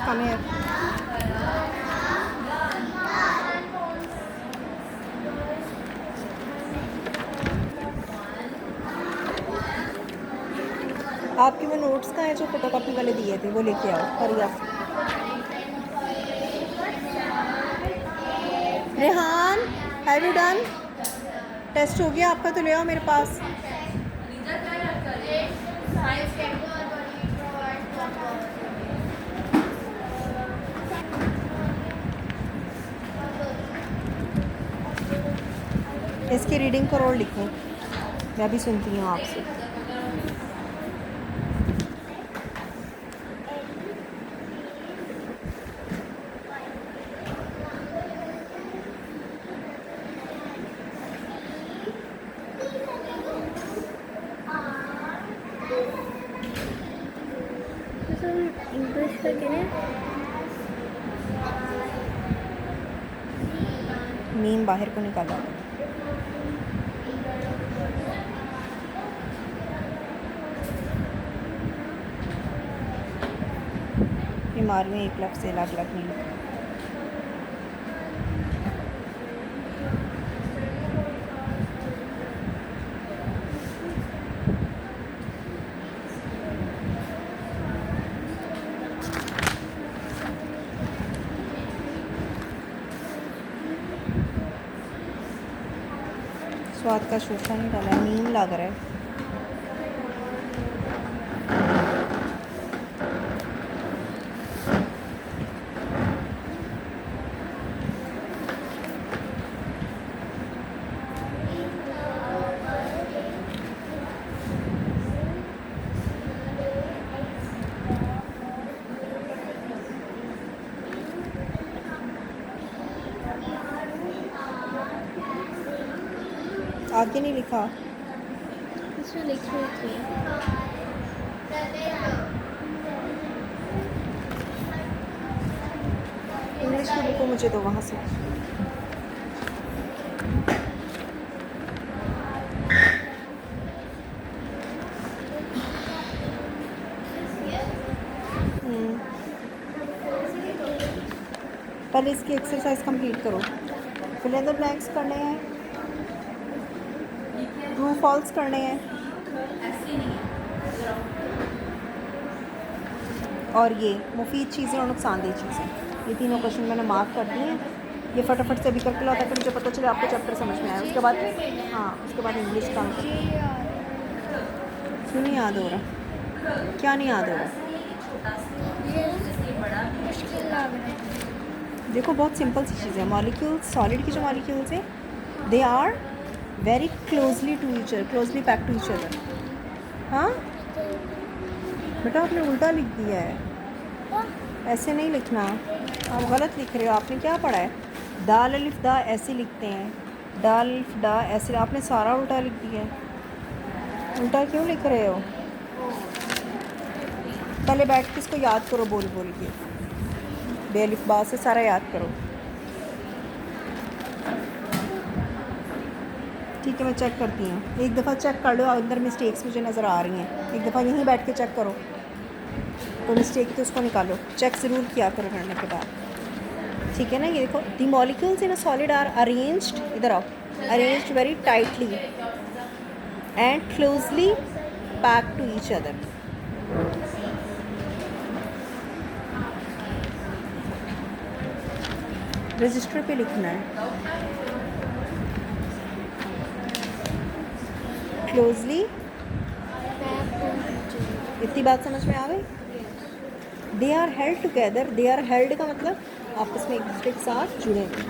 कम है। आपके वो नोट्स कहाँ हैं जो फोटोकॉपी वाले दिए थे, वो लेके आओ। हरी आप। Rehan, have you done? Test हो गया आपका तो ले आओ मेरे पास। इसकी रीडिंग करो और लिखो, मैं भी सुनती हूँ आपसे। इंग्लिश का क्या है? मीम बाहर को निकाला। बीमार में एक लफ्ज़ से लाख लाख नहीं लिखा। स्वाद का शोषा नहीं डाला, नीम लग रहा है। आगे नहीं लिखा, इसमें लिखी हुई थी। इंग्लिश की बुक को मुझे दो वहाँ से। पहले इसकी एक्सरसाइज कंप्लीट करो। फिल इन द ब्लैंक्स करने हैं, ट्रू फॉल्स करने हैं, और ये मुफीद चीज़ें और नुकसानदेह चीज़ें। ये तीनों क्वेश्चन मैंने मार्क कर दिए हैं। ये फटाफट से अभी करके लाओ ताकि मुझे पता चले आपको चैप्टर समझ में आए। उसके बाद हाँ, उसके बाद इंग्लिश का क्यों नहीं याद हो रहा? क्या नहीं याद हो रहा? मुश्किल लग रहा है। देखो बहुत सिंपल सी चीज़ है। मॉलिक्यूल्स, सॉलिड की जो मॉलिक्यूल्स हैं, they are very closely to each other, closely pack to each other. हाँ बेटा, आपने उल्टा लिख दिया है, ऐसे नहीं लिखना, आप गलत लिख रहे हो। आपने क्या पढ़ा है? दाल अलिफ दा ऐसे लिखते हैं, दाल अलिफ डा ऐसे, आपने सारा उल्टा लिख दिया है। उल्टा क्यों लिख रहे हो? पहले बैठ के इसको याद करो, बोल बोल के बे अलिफ बा से सारा याद करो। ठीक है, मैं चेक करती हूँ। एक दफ़ा चेक कर लो, अंदर मिस्टेक्स मुझे नज़र आ रही हैं। एक दफ़ा यहीं बैठ के चेक करो, कोई मिस्टेक तो उसको निकालो। चेक ज़रूर किया करो करने के बाद, ठीक है ना? ये देखो, the molecules in a solid are arranged, इधर आओ, arranged very tightly and closely pack to each other. Register पे लिखना है, क्लोजली। इतनी बात समझ में आ गई? They are held together, they are held का मतलब आपस में एक दूसरे के साथ जुड़े हैं,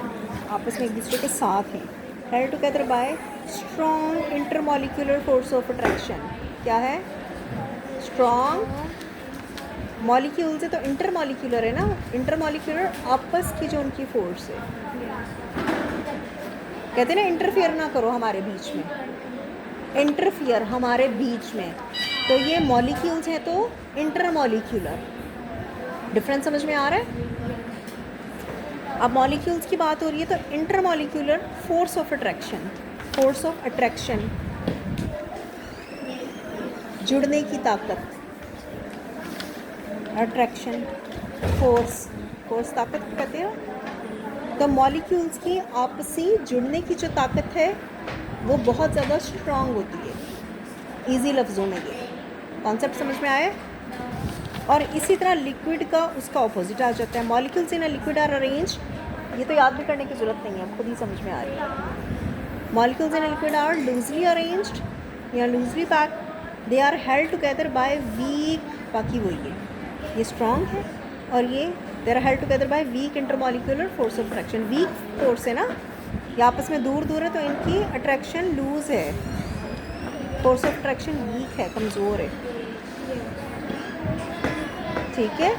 आपस में एक दूसरे के साथ हैं। Held together bye strong intermolecular force of attraction. क्या है? स्ट्रॉन्ग मॉलिक्यूल्स है तो इंटरमॉलिक्यूलर है ना, इंटरमॉलिक्यूलर आपस की जो उनकी फोर्स है। कहते हैं ना, इंटरफियर ना करो हमारे बीच में, इंटरफियर हमारे बीच में। तो ये मॉलिक्यूल्स हैं तो इंटरमॉलिक्यूलर। डिफरेंस समझ में आ रहा है? अब मॉलिक्यूल्स की बात हो रही है तो intermolecular force of attraction, force of attraction, जुड़ने की ताकत, अट्रैक्शन। फोर्स ताकत कहते हैं। तो मॉलिक्यूल्स की आपसी जुड़ने की जो ताकत है वो बहुत ज़्यादा स्ट्रांग होती है। इजी लफ्ज़ों में ये कॉन्सेप्ट समझ में आया। और इसी तरह लिक्विड का उसका ऑपोजिट आ जाता है। Molecules in a liquid are arrange, ये तो याद भी करने की ज़रूरत नहीं है, खुद ही समझ में आ रही है। Molecules in a liquid are loosely arranged या loosely packed, they are held together by weak, बाकी वही है, ये स्ट्रॉन्ग है और ये they are held together by weak intermolecular force of attraction. Weak force है ना, ये आपस में दूर दूर है तो इनकी अट्रैक्शन लूज है, फोर्स ऑफ अट्रैक्शन वीक है, कमज़ोर है। ठीक है।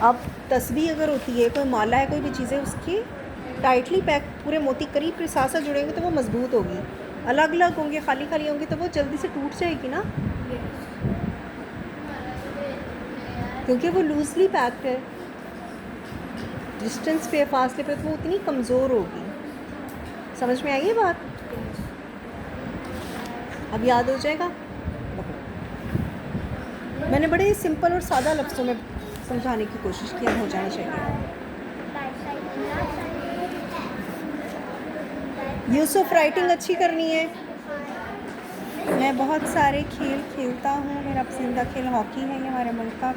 अब तस्बीह अगर होती है, कोई माला है, कोई भी चीज़ है, उसकी टाइटली पैक पूरे मोती करीब के साथ साथ जुड़ेंगे तो वो मजबूत होगी। अलग अलग होंगे, खाली खाली होंगी तो वो जल्दी से टूट जाएगी ना, क्योंकि वो लूजली पैक्ड है। डिस्टेंस पे, फासले पे, तो वो उतनी कमज़ोर होगी। समझ में आई ये बात? अब याद हो जाएगा। मैंने बड़े सिंपल और सादा लफ्ज़ों में समझाने की कोशिश की, अब हो जाना चाहिए। यूसुफ राइटिंग अच्छी करनी है। मैं बहुत सारे खेल खेलता हूँ, मेरा पसंदीदा खेल हॉकी है, ये हमारे मुल्क का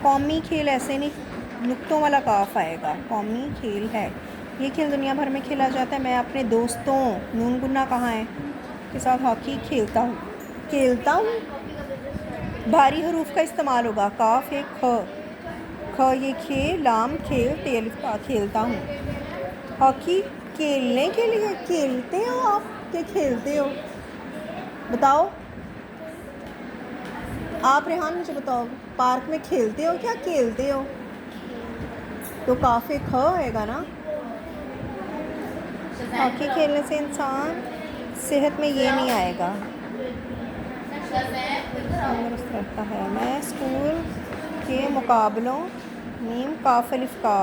कौमी खेल, ऐसे नहीं नुक्तों वाला काफ आएगा, कौमी खेल है ये। खेल दुनिया भर में खेला जाता है। मैं अपने दोस्तों, नून गुन्ना कहाँ है, के साथ हॉकी खेलता हूँ। भारी हरूफ का इस्तेमाल होगा। काफ है, ख ये खे, लाम खेल, तेल का खेलता हूँ। हॉकी खेलने के लिए खेलते हो आप कि खेलते हो? बताओ आप, रेहान मुझे बताओ, पार्क में खेलते हो क्या खेलते हो? तो काफे ख आएगा ना। हॉकी खेलने से इंसान सेहत में ये नहीं आएगा, तंदुरुस्त रहता है। मैं स्कूल के मुकाबलों नीम काफ अलिफ का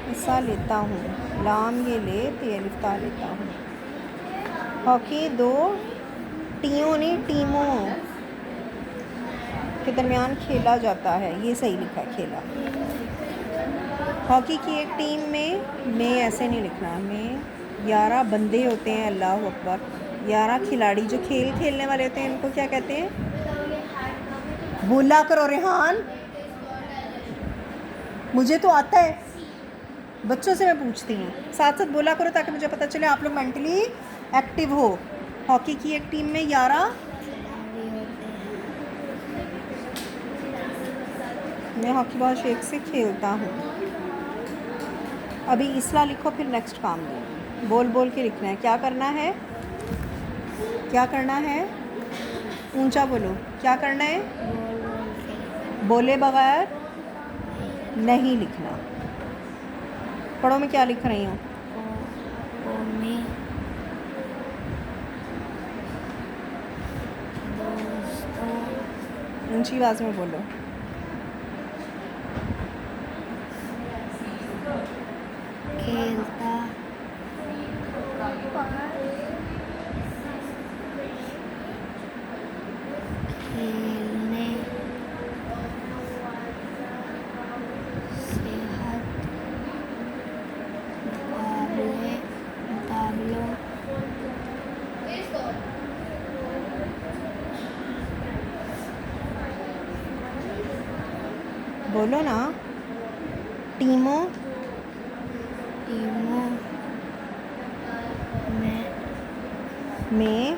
हिस्सा लेता हूँ। लाम ये ले, ते अलिफ ता लेता हूँ। हॉकी दो टीमों के दरमियान खेला जाता है, ये सही लिखा है, खेला। हॉकी की एक टीम में ऐसे नहीं लिखना, में 11 बंदे होते हैं। अल्लाह अकबर। 11 खिलाड़ी जो खेल खेलने वाले होते हैं, इनको क्या कहते हैं? बोला करो रेहान, मुझे तो आता है, बच्चों से मैं पूछती हूँ। साथ साथ बोला करो ताकि मुझे पता चले आप लोग मेंटली एक्टिव हो। हॉकी की एक टीम में 11, मैं हॉकी बहुत शौक से खेलता हूँ। अभी इसला लिखो, फिर नेक्स्ट काम दो। बोल बोल के लिखना है। क्या करना है? क्या करना है? ऊंचा बोलो। क्या करना है? बोले बगैर नहीं लिखना। पढ़ो, मैं क्या लिख रही हूँ? ऊंची आवाज़ में बोलो। खेलता खेलने सेहत मुकाबलों बोलो ना। टीमों में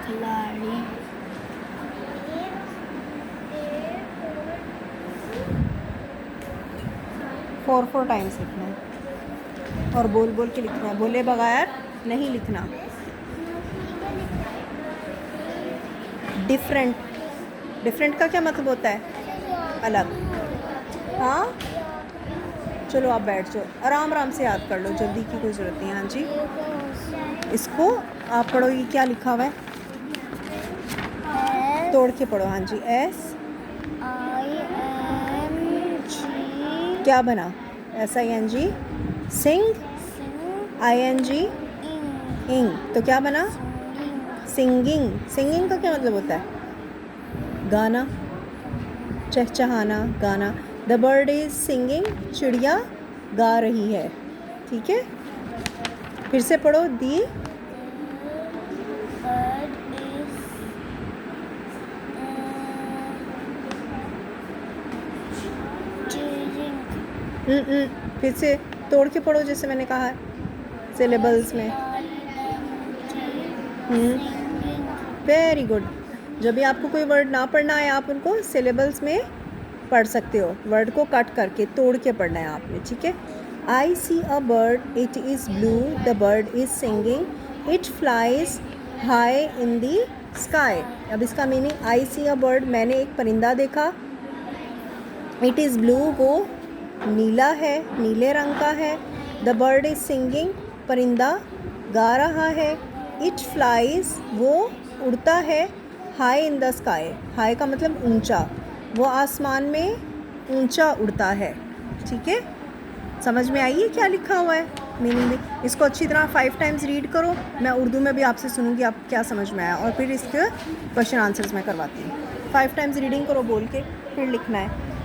खिलाड़ी 4 टाइम्स लिखना है और बोल बोल के लिखना है, बोले बगैर नहीं लिखना। डिफरेंट का क्या मतलब होता है? अलग। हाँ, चलो आप बैठ जाओ, आराम आराम से याद कर लो, जल्दी की कोई ज़रूरत नहीं है। हाँ जी, इसको आप पढ़ो। ये क्या लिखा हुआ है? तोड़ के पढ़ो। हाँ जी, SING क्या बना? SING, सिंग, ING, इंग, तो क्या बना? सिंगिंग। सिंगिंग का क्या मतलब होता है? गाना, चहचहाना, गाना। द बर्ड इज सिंगिंग, चिड़िया गा रही है। ठीक है, फिर से पढ़ो। दी फिर से तोड़ के पढ़ो जैसे मैंने कहा है सिलेबल्स में। Very good. जब भी आपको कोई वर्ड ना पढ़ना है आप उनको सिलेबल्स में पढ़ सकते हो। वर्ड को कट करके तोड़ के पढ़ना है आपने, ठीक है। I see a bird, it is blue, the bird is singing, it flies high in the sky. अब इसका meaning, I see a bird, मैंने एक परिंदा देखा, इट इज़ ब्लू, वो नीला है, नीले रंग का है, द बर्ड इज़ सिंगिंग, परिंदा गा रहा है, इट फ्लाइज, वो उड़ता है, high in the sky, high का मतलब ऊंचा, वो आसमान में ऊंचा उड़ता है। ठीक है, समझ में आई है क्या लिखा हुआ है मीनिंग भी। इसको अच्छी तरह 5 टाइम्स रीड करो। मैं उर्दू में भी आपसे सुनूंगी आप क्या समझ में आया, और फिर इसके क्वेश्चन आंसर्स मैं करवाती हूँ। 5 टाइम्स रीडिंग करो बोल के, फिर लिखना है।